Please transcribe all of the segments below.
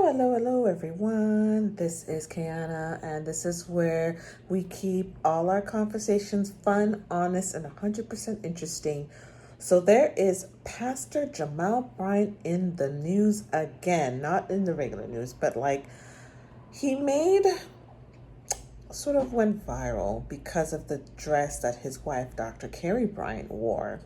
Hello, everyone. This is Kiana, and this is where we keep all our conversations fun, honest, and 100% interesting. So, there is Pastor Jamal Bryant in the news again, not in the regular news, but he sort of went viral because of the dress that his wife, Dr. Carrie Bryant, wore.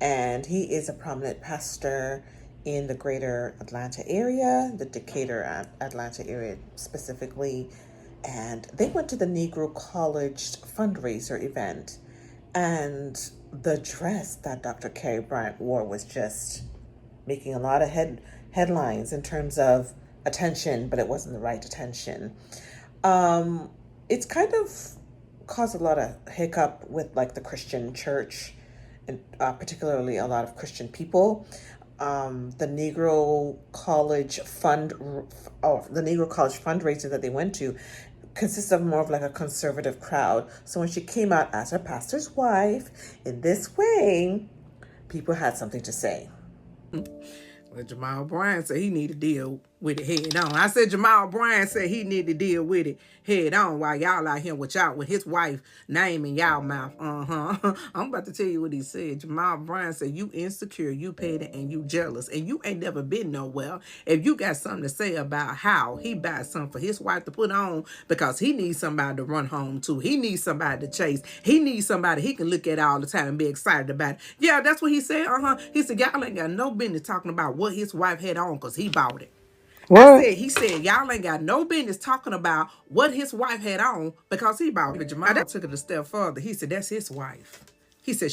And he is a prominent pastor in the greater Atlanta area, the Decatur, Atlanta area specifically. And they went to the Negro College fundraiser event. And the dress that Dr. Carrie Bryant wore was just making a lot of headlines in terms of attention, but it wasn't the right attention. It's kind of caused a lot of hiccup with the Christian church, and particularly a lot of Christian people. The Negro College the Negro College fundraiser that they went to consists of more of a conservative crowd. So when she came out as her pastor's wife in this way, people had something to say. Well, Jamal Bryant said he need to deal with it head on. I said Jamal Bryant said he need to deal with it head on while y'all out here with his wife name in y'all mouth. I'm about to tell you what he said. Jamal Bryant said, you insecure, you petty, and you jealous, and you ain't never been nowhere. If you got something to say about how he buys something for his wife to put on because he needs somebody to run home to, he needs somebody to chase, he needs somebody he can look at all the time and be excited about it. Yeah, that's what he said. He said, y'all ain't got no business talking about what his wife had on because he bought it. What? He said, y'all ain't got no business talking about what his wife had on because he bought it. Jamal took it a step further. He said, that's his wife. He said,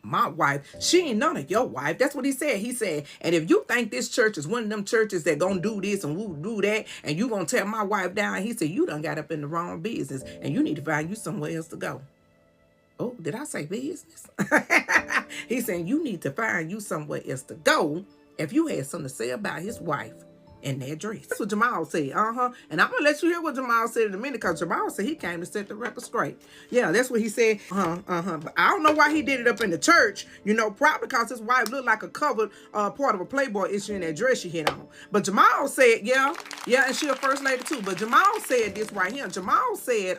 my wife, she ain't none of your wife. That's what he said. He said, and if you think this church is one of them churches that gonna do this and will do that, and you gonna tear my wife down, he said, you done got up in the wrong business, and you need to find you somewhere else to go. Oh, did I say business? He said, you need to find you somewhere else to go if you had something to say about his wife in that dress. That's what Jamal said. And I'm gonna let you hear what Jamal said in a minute, because Jamal said he came to set the record straight. Yeah, that's what he said. But I don't know why he did it up in the church. Probably because his wife looked like a covered part of a Playboy issue in that dress she had on. But Jamal said, yeah, and she a first lady too. But Jamal said this right here. Jamal said,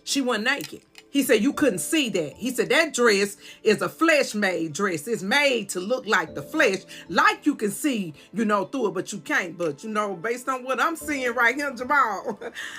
she wasn't naked. He said you couldn't see that. He said that dress is a flesh-made dress. It's made to look like the flesh, like you can see, through it, but you can't. But, based on what I'm seeing right here, Jamal,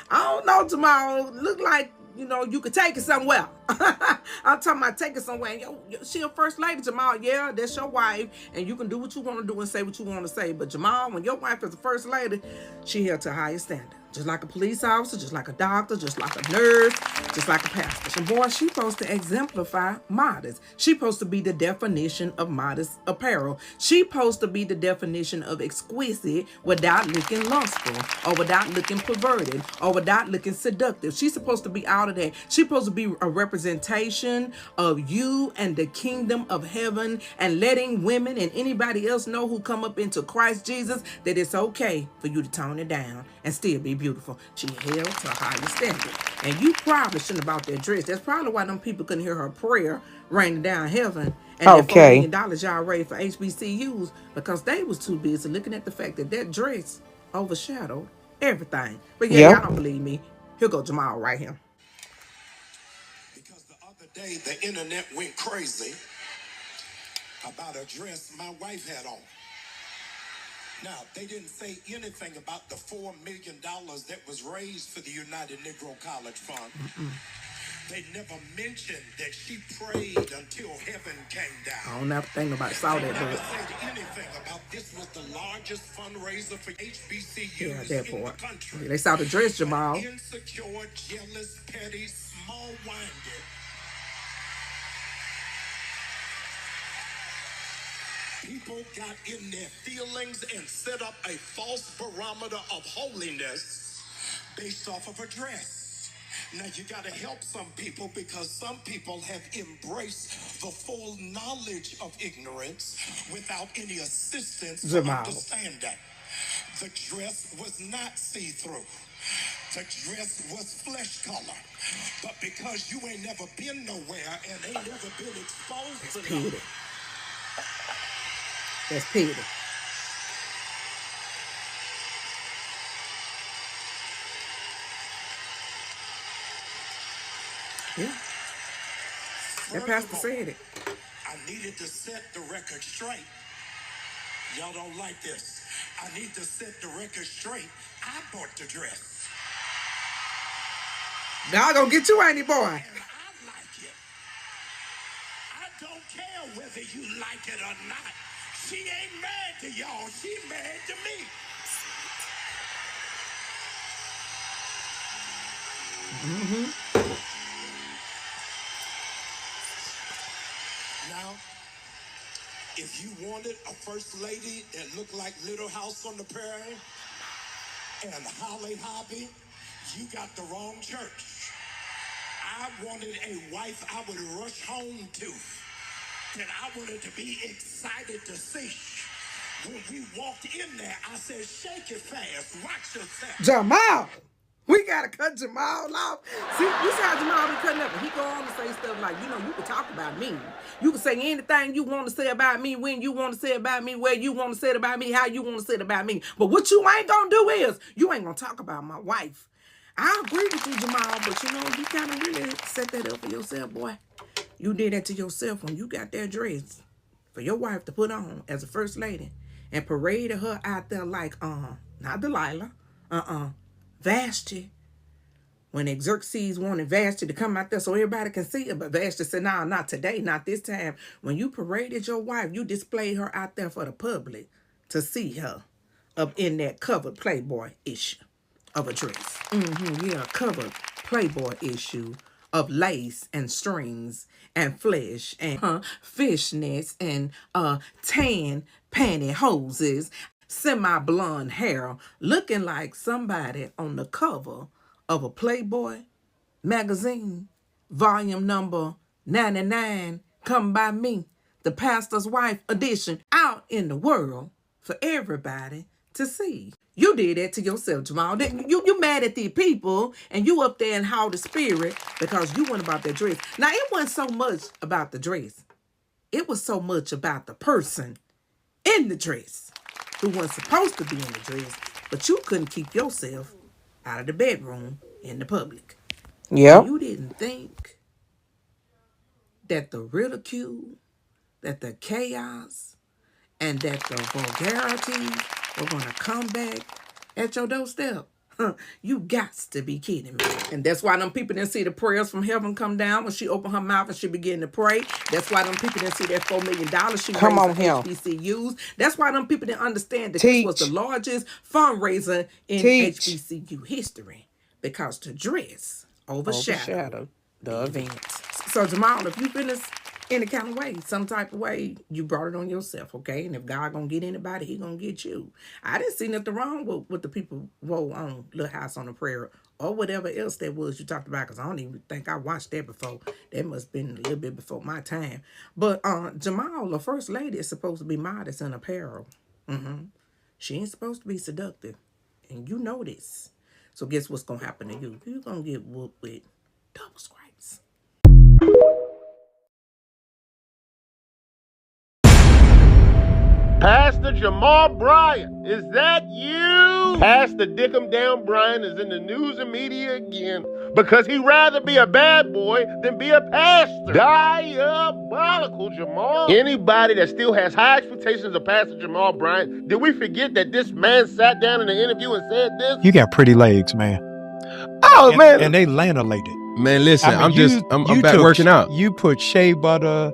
I don't know, Jamal, look like, you could take it somewhere. I'm talking about take it somewhere. She a first lady, Jamal. Yeah, that's your wife, and you can do what you want to do and say what you want to say. But Jamal, when your wife is a first lady, she held to a higher standard. Just like a police officer, just like a doctor, just like a nurse, just like a pastor. And boy, she's supposed to exemplify modest. She's supposed to be the definition of modest apparel. She's supposed to be the definition of exquisite without looking lustful, or without looking perverted, or without looking seductive. She's supposed to be out of that. She's supposed to be a representation of you and the kingdom of heaven, and letting women and anybody else know who come up into Christ Jesus that it's okay for you to tone it down and still be beautiful. She held to a higher standard. And you probably shouldn't have bought that dress. That's probably why them people couldn't hear her prayer raining down heaven. And that $4 million y'all raised for HBCUs, because they was too busy looking at the fact that dress overshadowed everything. But yeah, y'all don't believe me. Here go Jamal right here. Because the other day the internet went crazy about a dress my wife had on. Now, they didn't say anything about the $4 million that was raised for the United Negro College Fund. They never mentioned that she prayed until heaven came down. I don't know if nobody saw that. They never said anything about this was the largest fundraiser for HBCUs in the country. They saw the dress, Jamal. Insecure, jealous, petty, small-minded. People got in their feelings and set up a false barometer of holiness based off of a dress. Now you got to help some people, because some people have embraced the full knowledge of ignorance without any assistance to understand that. The dress was not see-through. The dress was flesh color. But because you ain't never been nowhere and ain't never been exposed to nothing. That's petty. Yeah, that pastor Furthermore, said it. I needed to set the record straight. Y'all don't like this. I need to set the record straight. I bought the dress. God gonna get you, ain't he, boy? And I like it. I don't care whether you like it or not. She ain't mad to y'all. She mad to me. Now, if you wanted a first lady that looked like Little House on the Prairie and Holly Hobby, you got the wrong church. I wanted a wife I would rush home to, that I wanted to be excited to see. When we walked in there, I said, shake it fast, watch yourself. Jamal, we gotta cut Jamal off. See, you see how Jamal be cutting up? He go on to say stuff like, you know, you can talk about me. You can say anything you want to say about me, when you want to say about me, where you want to say it about me, how you want to say it about me. But what you ain't gonna do is, you ain't gonna talk about my wife. I agree with you, Jamal, but you know, you kind of really set that up for yourself, boy. You did that to yourself when you got that dress for your wife to put on as a first lady and paraded her out there like, not Delilah, Vashti. When Xerxes wanted Vashti to come out there so everybody can see her, but Vashti said, nah, not today, not this time. When you paraded your wife, you displayed her out there for the public to see her up in that covered Playboy issue of a dress. Yeah, covered Playboy issue of lace and strings and flesh and fishnets and tan pantyhoses, semi-blonde hair, looking like somebody on the cover of a Playboy magazine, volume number 99, Come By Me, the pastor's wife edition, out in the world for everybody to see. You did that to yourself, Jamal. You mad at the people, and you up there in How the Spirit because you went about that dress. Now, it wasn't so much about the dress. It was so much about the person in the dress who wasn't supposed to be in the dress, but you couldn't keep yourself out of the bedroom in the public. Yep. You didn't think that the ridicule, that the chaos, and that the vulgarity were going to come back at your doorstep. You got to be kidding me. And that's why them people didn't see the prayers from heaven come down when she opened her mouth and she began to pray. That's why them people didn't see that $4 million she Come raised on for here. HBCUs. That's why them people didn't understand that this was the Teach. largest fundraiser in Teach. HBCU history. Because the dress overshadowed the event. So Jamal, if you feel this any kind of way, some type of way, you brought it on yourself, okay? And if God gonna get anybody, he gonna get you. I didn't see nothing wrong with the people whoa on Little House on the Prairie or whatever else that was you talked about, because I don't even think I watched that before. That must have been a little bit before my time. But Jamal, the first lady, is supposed to be modest in apparel. She ain't supposed to be seductive. And you know this. So guess what's gonna happen to you? You're gonna get whooped with double stripes. Pastor Jamal Bryant, is that you? Pastor Dickum Down Bryant is in the news and media again because he'd rather be a bad boy than be a pastor. Diabolical, Jamal. Anybody that still has high expectations of Pastor Jamal Bryant, did we forget that this man sat down in an interview and said this? You got pretty legs, man. Oh, man. And they lanolated. Man, listen, I mean, I'm back working out. You put shea butter,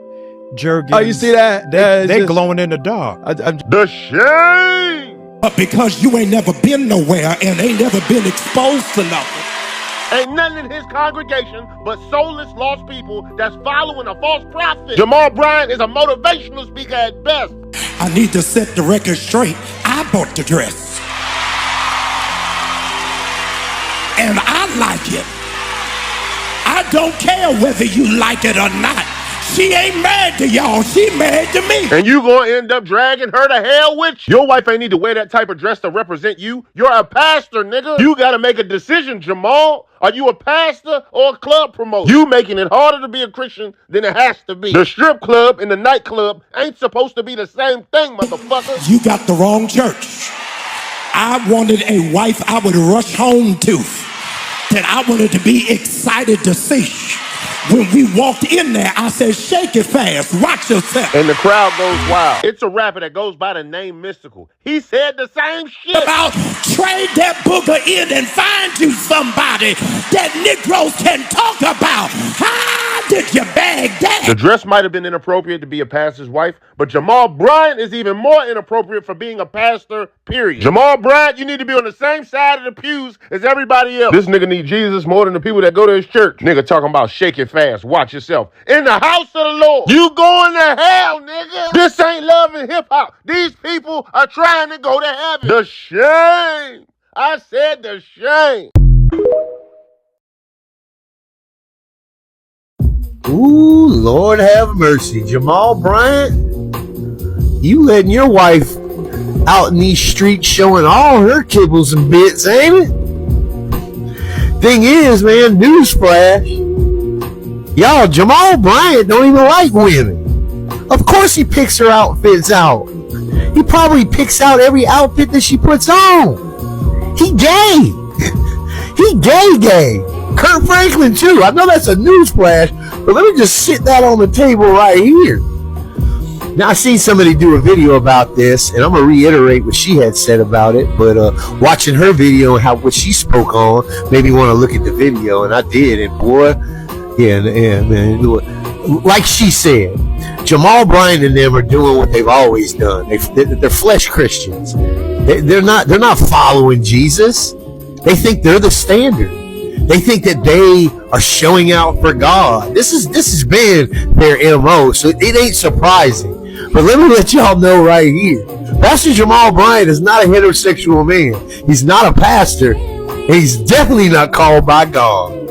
Jergens. Oh, you see that? They glowing in the dark. The shame. But because you ain't never been nowhere and ain't never been exposed to nothing. Ain't nothing in his congregation but soulless lost people that's following a false prophet. Jamal Bryant is a motivational speaker at best. I need to set the record straight. I bought the dress. And I like it. I don't care whether you like it or not. She ain't mad to y'all. She mad to me. And you gonna end up dragging her to hell with you? Your wife ain't need to wear that type of dress to represent you. You're a pastor, nigga. You gotta make a decision, Jamal. Are you a pastor or a club promoter? You making it harder to be a Christian than it has to be. The strip club and the nightclub ain't supposed to be the same thing, motherfucker. You got the wrong church. I wanted a wife I would rush home to, that I wanted to be excited to see. When we walked in there, I said, shake it fast, watch yourself. And the crowd goes wild. It's a rapper that goes by the name Mystical. He said the same shit. About trade that booger in and find you somebody that Negroes can talk about. How did you bag that? The dress might have been inappropriate to be a pastor's wife, but Jamal Bryant is even more inappropriate for being a pastor, period. Jamal Bryant, you need to be on the same side of the pews as everybody else. This nigga need Jesus more than the people that go to his church. Nigga talking about shake it fast, watch yourself. In the house of the Lord. You going to hell, nigga. This ain't love and hip hop. These people are trying to go to heaven. The shame. I said the shame. Ooh, Lord have mercy. Jamal Bryant, you letting your wife out in these streets showing all her kibbles and bits, ain't it? Thing is, man, newsflash, y'all, Jamal Bryant don't even like women. Of course he picks her outfits out. He probably picks out every outfit that she puts on. He gay. He gay. Kurt Franklin too. I know that's a newsflash, but let me just sit that on the table right here. Now I seen somebody do a video about this, and I'm gonna reiterate what she had said about it. But watching her video and what she spoke on made me want to look at the video, and I did. And boy, yeah, man, like she said, Jamal Bryant and them are doing what they've always done. They're flesh Christians. They're not following Jesus. They think they're the standard. They think that they are showing out for God. This has been their MO, so it ain't surprising. But let me let y'all know right here, Pastor Jamal Bryant is not a heterosexual man. He's not a pastor. And he's definitely not called by God.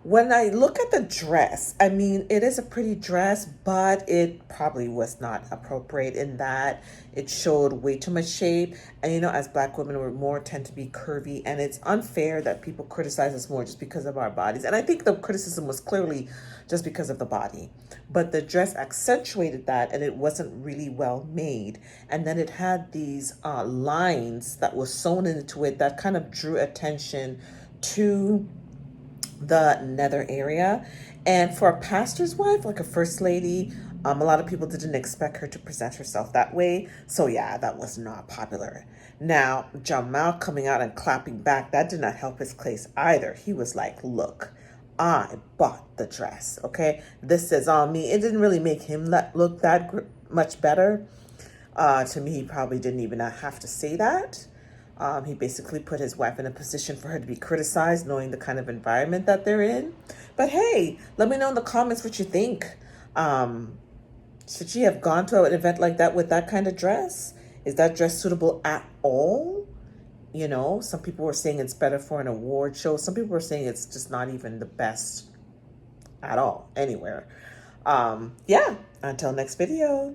When I look at the dress, I mean, it is a pretty dress, but it probably was not appropriate in that it showed way too much shape. And, you know, as Black women, we're more tend to be curvy, and it's unfair that people criticize us more just because of our bodies. And I think the criticism was clearly just because of the body. But the dress accentuated that, and it wasn't really well made. And then it had these lines that were sewn into it that kind of drew attention to the nether area. And for a pastor's wife, like a first lady, a lot of people didn't expect her to present herself that way. So yeah, that was not popular. Now, Jamal coming out and clapping back, that did not help his case either. He was like, look, I bought the dress, okay? This is on me. It didn't really make him look that much better. To me, he probably didn't even have to say that. He basically put his wife in a position for her to be criticized, knowing the kind of environment that they're in. But hey, let me know in the comments what you think. Should she have gone to an event like that with that kind of dress? Is that dress suitable at all? You know, some people were saying it's better for an award show. Some people were saying it's just not even the best at all, anywhere. Yeah, until next video.